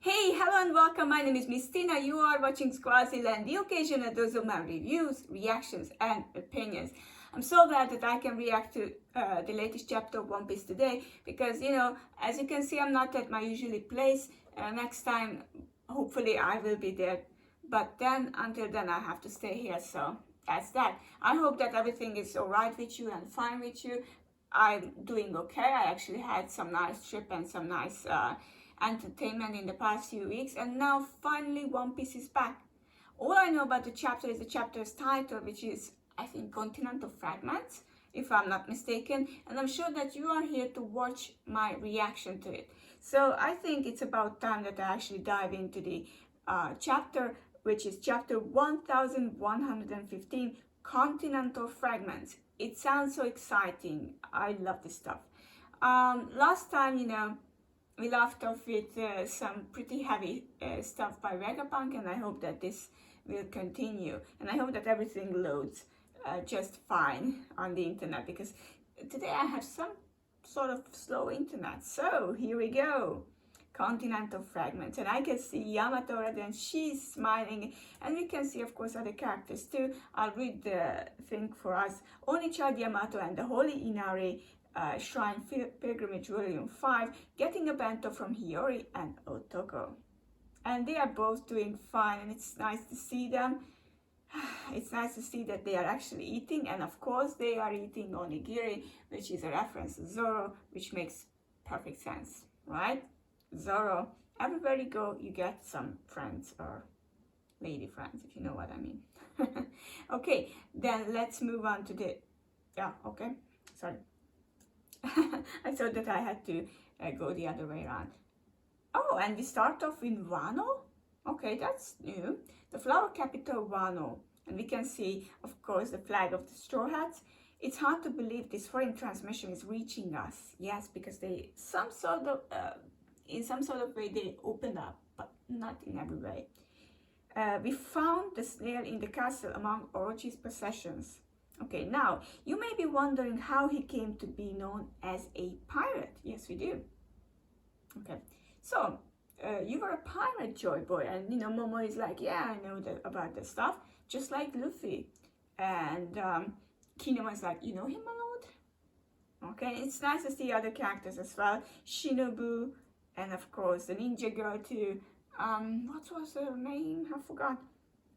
Hey, hello and welcome. My name is Miss Tina. You are watching Squaziland, the occasional dose of my reviews, reactions, and opinions. I'm so glad that I can react to the latest chapter of One Piece today because, as you can see, I'm not at my usually place. Next time, hopefully, I will be there. But then, until then, I have to stay here. So that's that. I hope that everything is all right with you and fine with you. I'm doing okay. I actually had some nice trip and some nice entertainment in the past few weeks, and now finally One Piece is back. All I know about the chapter is the chapter's title, which is, I think, Continental Fragments, if I'm not mistaken, and I'm sure that you are here to watch my reaction to it. So I think it's about time that I actually dive into the chapter, which is chapter 1115, Continental Fragments. It sounds so exciting. I love this stuff. Last time, we left off with some pretty heavy stuff by Vegapunk, and I hope that this will continue. And I hope that everything loads just fine on the internet, because today I have some sort of slow internet. So here we go. Continental Fragments, and I can see Yamato already, and she's smiling, and we can see, of course, other characters too. I'll read the thing for us. Onichild Yamato and the Holy Inari Shrine Pilgrimage Volume 5, getting a bento from Hiyori and Otoko. And they are both doing fine, and it's nice to see them. It's nice to see that they are actually eating, and of course they are eating onigiri, which is a reference to Zoro, which makes perfect sense, right? Zoro, everywhere you go, you get some friends or lady friends, if you know what I mean. Okay, then let's move on to the, okay, sorry. I thought that I had to go the other way around. Oh, and we start off in Wano? Okay, that's new. The flower capital, Wano. And we can see, of course, the flag of the Straw Hats. It's hard to believe this foreign transmission is reaching us. Yes, because they, in some sort of way, they opened up, but not in every way. We found the snail in the castle among Orochi's possessions. Okay, now, you may be wondering how he came to be known as a pirate. Yes, we do. Okay, so, you were a pirate, Joy Boy, and, Momo is like, yeah, I know about the stuff, just like Luffy. And Kinemon like, you know him, my lord? Okay, it's nice to see other characters as well. Shinobu, and of course, the ninja girl too. What was her name? I forgot.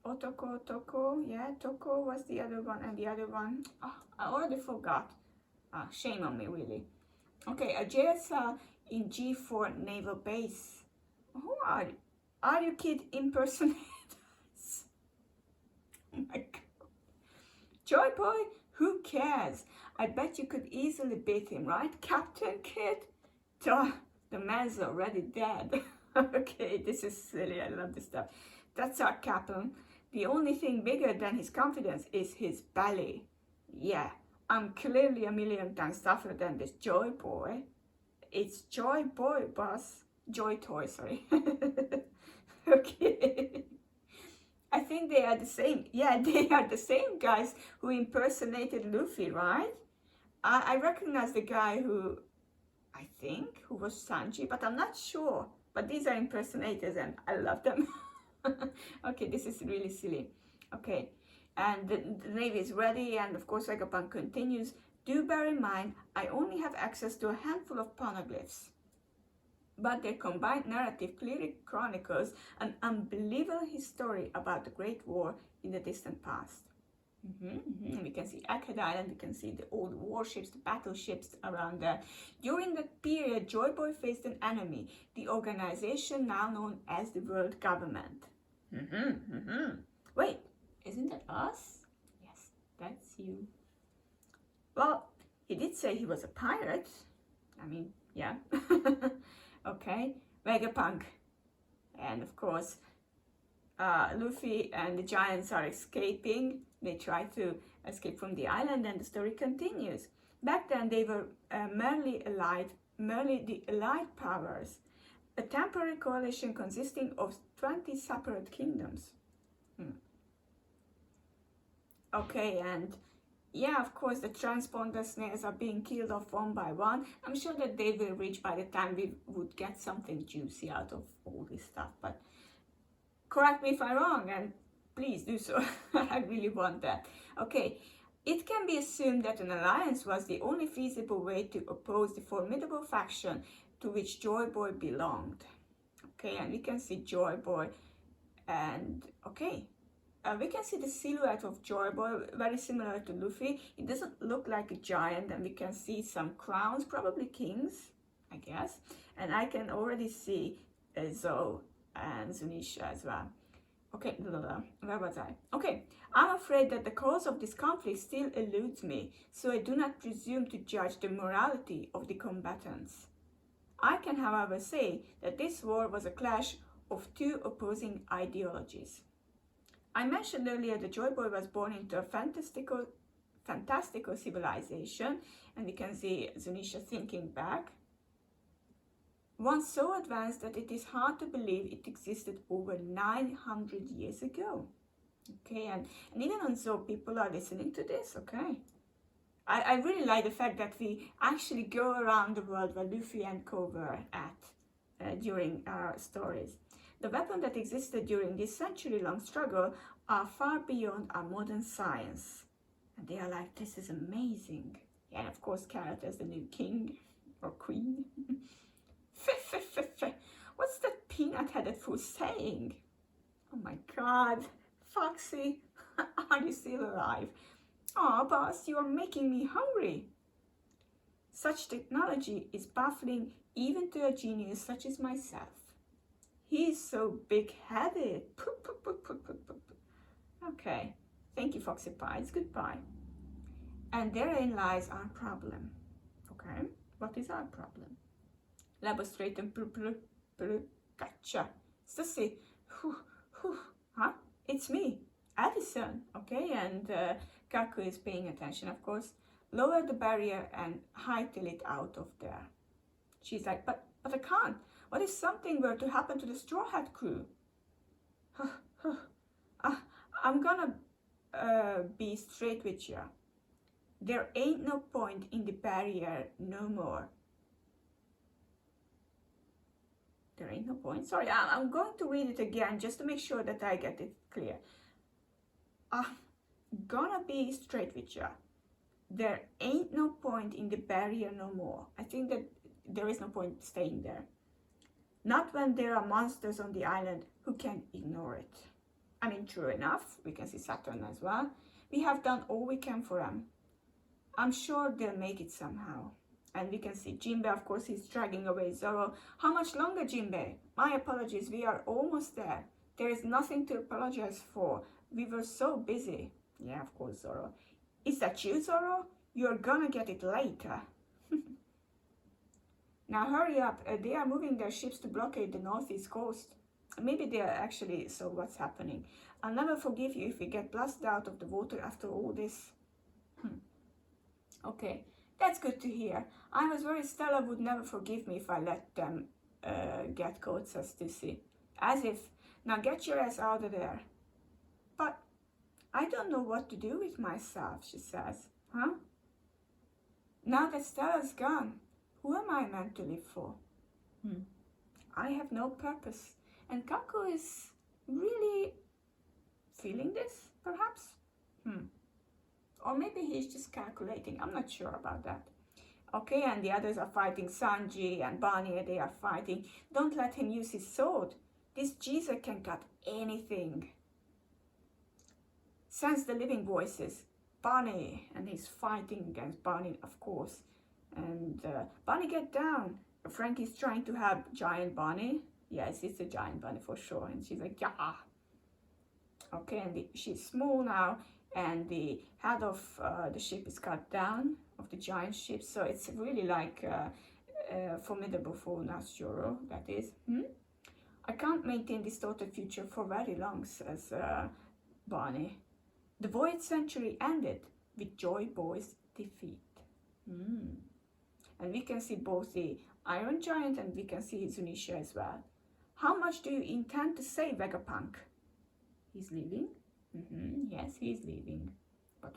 Toko, yeah, Toko was the other one, and the other one, I already forgot. Shame on me, really. Okay, a JSL in G4 Naval Base. Who are you? Are you kid impersonators? Oh my god. Joy Boy, who cares? I bet you could easily beat him, right, Captain Kid? Duh, the man's already dead. Okay, this is silly, I love this stuff. That's our Captain. The only thing bigger than his confidence is his belly. Yeah, I'm clearly a million times tougher than this Joy Boy. It's Joy Boy, boss. Joy Toy, sorry. Okay. I think they are the same. Yeah, they are the same guys who impersonated Luffy, right? I recognize the guy who, I think, who was Sanji, but I'm not sure. But these are impersonators, and I love them. Okay, this is really silly. Okay, and the navy is ready, and of course Vegapunk continues. Do bear in mind, I only have access to a handful of poneglyphs, but their combined narrative clearly chronicles an unbelievable history about the Great War in the distant past. We can see Akkad Island, we can see the old warships, the battleships around there. During that period, Joy Boy faced an enemy, the organization now known as the World Government. Wait, isn't that us? Yes, that's you. Well, he did say he was a pirate. I mean, yeah. Okay, Vegapunk. And of course, Luffy and the giants are escaping. They try to escape from the island, and the story continues. Back then, they were merely the allied powers, a temporary coalition consisting of 20 separate kingdoms. Okay, and yeah, of course, the transponder snails are being killed off one by one. I'm sure that they will reach by the time we would get something juicy out of all this stuff. But correct me if I'm wrong, and please do so. I really want that. Okay, it can be assumed that an alliance was the only feasible way to oppose the formidable faction to which Joy Boy belonged. Okay, and we can see Joy Boy, and okay, we can see the silhouette of Joy Boy, very similar to Luffy. It doesn't look like a giant, and we can see some crowns, probably kings, I guess. And I can already see Zoro and Zunisha as well. Okay, where was I? Okay, I'm afraid that the cause of this conflict still eludes me, so I do not presume to judge the morality of the combatants. I can, however, say that this war was a clash of two opposing ideologies. I mentioned earlier that Joy Boy was born into a fantastical civilization, and we can see Zunisha thinking back. One so advanced that it is hard to believe it existed over 900 years ago. Okay, and even on Zo, people are listening to this, okay? I really like the fact that we actually go around the world where Luffy and Co were at during our stories. The weapons that existed during this century-long struggle are far beyond our modern science. And they are like, this is amazing. Yeah, and of course, Carrot as the new king or queen. What's that peanut-headed fool saying? Oh my god, Foxy, are you still alive? Aw, boss, you are making me hungry. Such technology is baffling even to a genius such as myself. He's so big-headed. Okay, thank you, Foxy Pies. Goodbye. And therein lies our problem. Okay, what is our problem? Labostrate and gotcha. Stussy, huh? It's me, Addison. Okay, and Kaku is paying attention, of course. Lower the barrier and hightail it out of there. She's like, but I can't. What if something were to happen to the Straw Hat crew? I'm gonna be straight with you. There ain't no point in the barrier no more. There ain't no point. Sorry, I'm going to read it again just to make sure that I get it clear. I'm gonna be straight with you. There ain't no point in the barrier no more. I think that there is no point staying there. Not when there are monsters on the island who can ignore it. I mean, true enough, we can see Saturn as well. We have done all we can for them. I'm sure they'll make it somehow. And we can see Jinbei, of course, he's dragging away Zoro. How much longer, Jinbei? My apologies, we are almost there. There is nothing to apologize for. We were so busy. Yeah, of course, Zoro. Is that you, Zoro? You're gonna get it later. Now hurry up, they are moving their ships to blockade the northeast coast. Maybe they are actually, so what's happening? I'll never forgive you if we get blasted out of the water after all this. Okay, that's good to hear. I was worried Stella would never forgive me if I let them get caught, says Stussy. As if, now get your ass out of there. But I don't know what to do with myself, she says. Huh? Now that Stella's gone, who am I meant to live for? I have no purpose. And Kaku is really feeling this, perhaps? Or maybe he's just calculating. I'm not sure about that. Okay, and the others are fighting. Sanji and Bonnie, they are fighting. Don't let him use his sword. This Jesus can cut anything. Sense the living voices. Bonnie, and he's fighting against Bonnie, of course. And Bonnie, get down. Frankie's trying to have giant Bonnie. Yes, it's a giant Bonnie for sure. And she's like, yeah. Okay, and she's small now. And the head of the ship is cut down, of the giant ship. So it's really like formidable for Nasjoro, that is. I can't maintain this total future for very long, says Bonnie. The Void Century ended with Joy Boy's defeat. And we can see both the Iron Giant and we can see Zunisha as well. How much do you intend to say, Vegapunk? He's leaving? Yes, he's leaving. But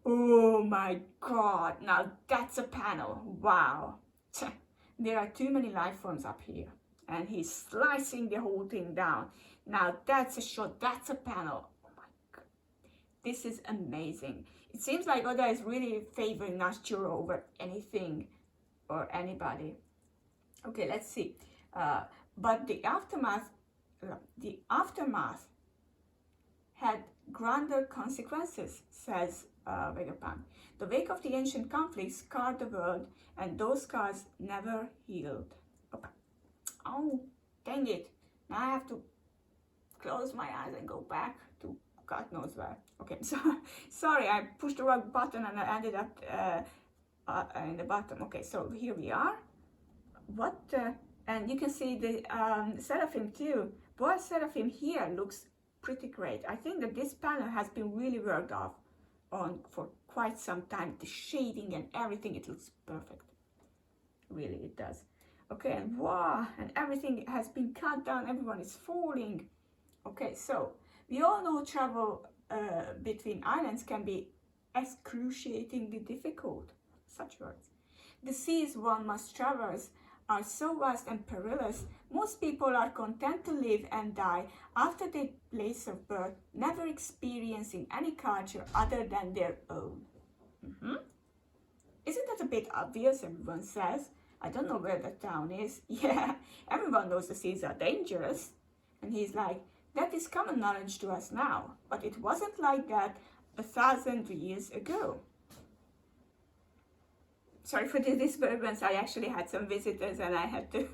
Oh my God, now that's a panel. Wow. There are too many life forms up here. And he's slicing the whole thing down. Now that's a shot, that's a panel. Oh my God. This is amazing. It seems like Oda is really favoring Nashjuro over anything or anybody. Okay, let's see. But the aftermath had grander consequences, says Vegapunk. The wake of the ancient conflicts scarred the world, and those scars never healed. Okay. Oh, dang it. Now I have to close my eyes and go back to God knows where. Okay, so sorry, I pushed the wrong button and I ended up in the bottom. Okay, so here we are. What? And you can see the Seraphim too. Boy, Seraphim here looks pretty great. I think that this panel has been really worked on for quite some time. The shading and everything, it looks perfect. Really, it does. Okay, and wow, and everything has been cut down. Everyone is falling. Okay, so we all know travel between islands can be excruciatingly difficult. Such words. The seas one must traverse are so vast and perilous, most people are content to live and die after their place of birth, never experiencing any culture other than their own. Isn't that a bit obvious, everyone says? I don't know where the town is. Yeah, everyone knows the seas are dangerous. And he's like, that is common knowledge to us now, but it wasn't like that 1,000 years ago. Sorry for the disturbance. I actually had some visitors and I had to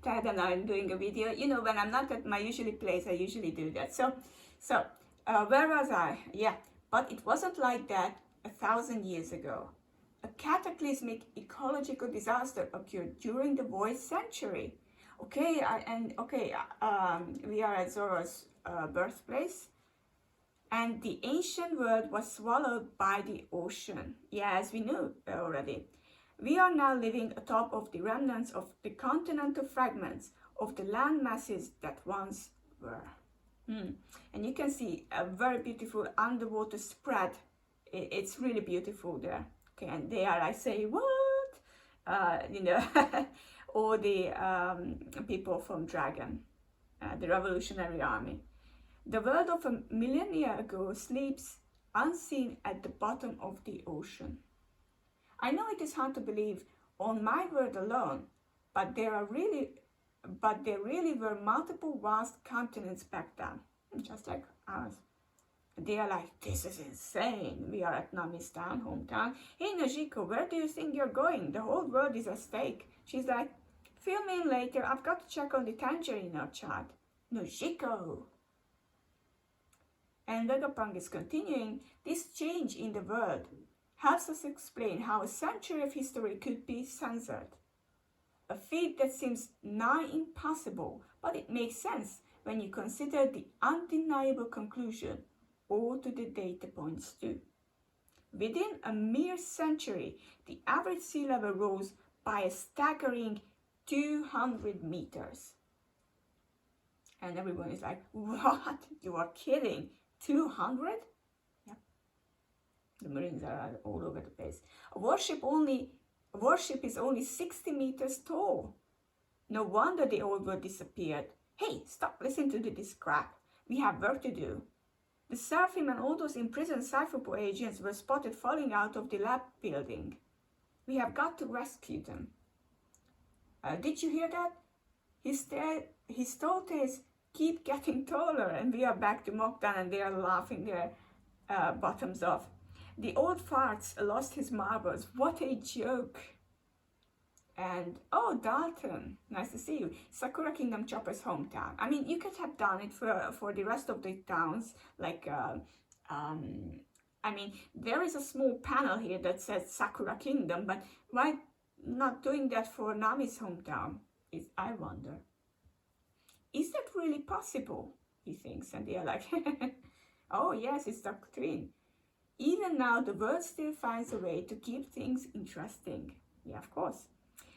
tell them I'm doing a video. You know, when I'm not at my usual place, I usually do that. So where was I? Yeah, but it wasn't like that 1,000 years ago. A cataclysmic ecological disaster occurred during the void century. Okay, we are at Zoro's birthplace. And the ancient world was swallowed by the ocean. Yeah, as we knew already. We are now living atop of the remnants of the continental fragments of the land masses that once were. And you can see a very beautiful underwater spread. It's really beautiful there. Okay, and there I say, what? You know, all the people from Dragon, the Revolutionary Army. The world of a millennia ago sleeps unseen at the bottom of the ocean. I know it is hard to believe on my word alone, but there really were multiple vast continents back then, just like ours. They are like, this is insane. We are at Nami's town, hometown. Hey Nojiko, where do you think you're going? The whole world is at stake. She's like, fill me in later. I've got to check on the tangerine orchard. Nojiko. And Vegapunk is continuing, this change in the world helps us explain how a century of history could be censored. A feat that seems nigh impossible, but it makes sense when you consider the undeniable conclusion all to the data points to. Within a mere century, the average sea level rose by a staggering 200 meters. And everyone is like, what? You are kidding. 200? Yep. The Marines are all over the place. A warship is only 60 meters tall. No wonder the old world disappeared. Hey, stop listening to this crap. We have work to do. The Seraphim and all those imprisoned Cypherport agents were spotted falling out of the lab building. We have got to rescue them. Did you hear that? His tortoise keep getting taller, and we are back to Mockdown and they are laughing their bottoms off. The old farts lost his marbles. What a joke. And, oh, Dalton, nice to see you. Sakura Kingdom Chopper's hometown. I mean, you could have done it for the rest of the towns, like, I mean, there is a small panel here that says Sakura Kingdom, but why not doing that for Nami's hometown, I wonder. Is that really possible? He thinks, and they are like, oh yes, it's doctrine. Even now, the world still finds a way to keep things interesting. Yeah, of course.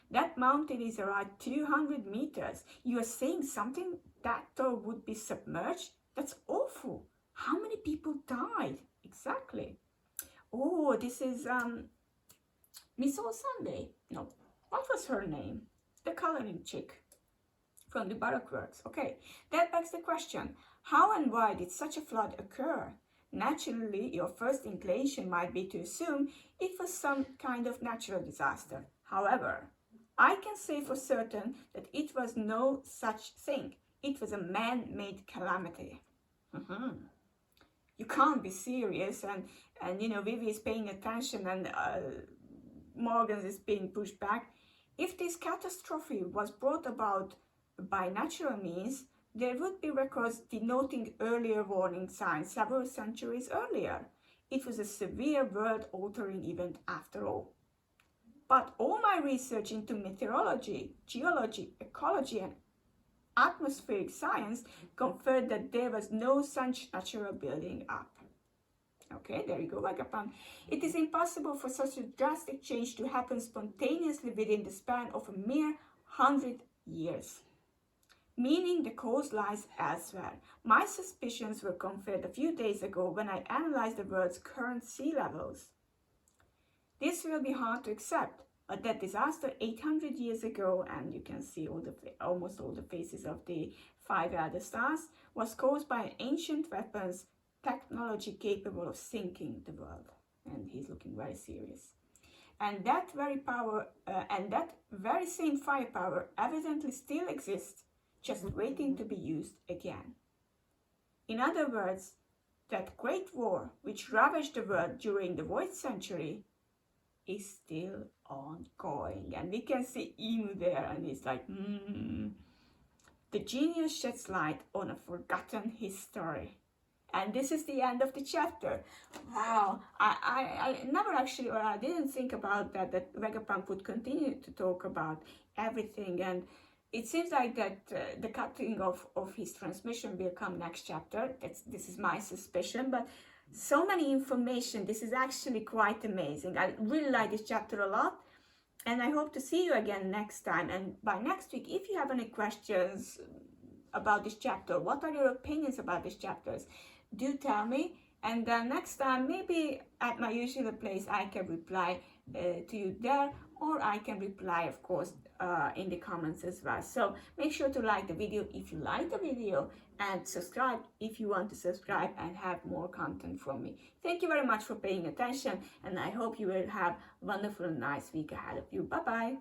That mountain is around 200 meters. You are saying something that tall would be submerged? That's awful. How many people died? Exactly. Oh, this is Miss All Sunday. No, what was her name? The coloring chick from the Baroque works. Okay, that begs the question, how and why did such a flood occur? Naturally, your first inclination might be to assume it was some kind of natural disaster. However, I can say for certain that it was no such thing. It was a man-made calamity. You can't be serious, and you know, Vivi is paying attention, and Morgans is being pushed back. If this catastrophe was brought about by natural means, there would be records denoting earlier warning signs several centuries earlier. It was a severe world-altering event after all. But all my research into meteorology, geology, ecology, and atmospheric science confirmed that there was no such natural building up. Okay, there you go, Vegapunk. It is impossible for such a drastic change to happen spontaneously within the span of a mere 100 years. Meaning the cause lies elsewhere. My suspicions were confirmed a few days ago when I analyzed the world's current sea levels. This will be hard to accept, but that disaster 800 years ago, and you can see almost all the faces of the 5 elder stars, was caused by an ancient weapons technology capable of sinking the world. And he's looking very serious. And that very same firepower evidently still exists, just waiting to be used again. In other words, that great war which ravaged the world during the Void Century is still ongoing. And we can see Emu there, and he's like, The genius sheds light on a forgotten history. And this is the end of the chapter. Wow, I never actually, or I didn't think about that Vegapunk would continue to talk about everything. And it seems like that the cutting of his transmission will come next chapter. This is my suspicion, but so many information. This is actually quite amazing. I really like this chapter a lot, and I hope to see you again next time. And by next week, if you have any questions about this chapter, what are your opinions about these chapters, do tell me. And then next time, maybe at my usual place, I can reply to you there, or I can reply, of course, in the comments as well. So make sure to like the video if you like the video, and subscribe if you want to subscribe and have more content from me. Thank you very much for paying attention, and I hope you will have a wonderful and nice week ahead of you. Bye bye.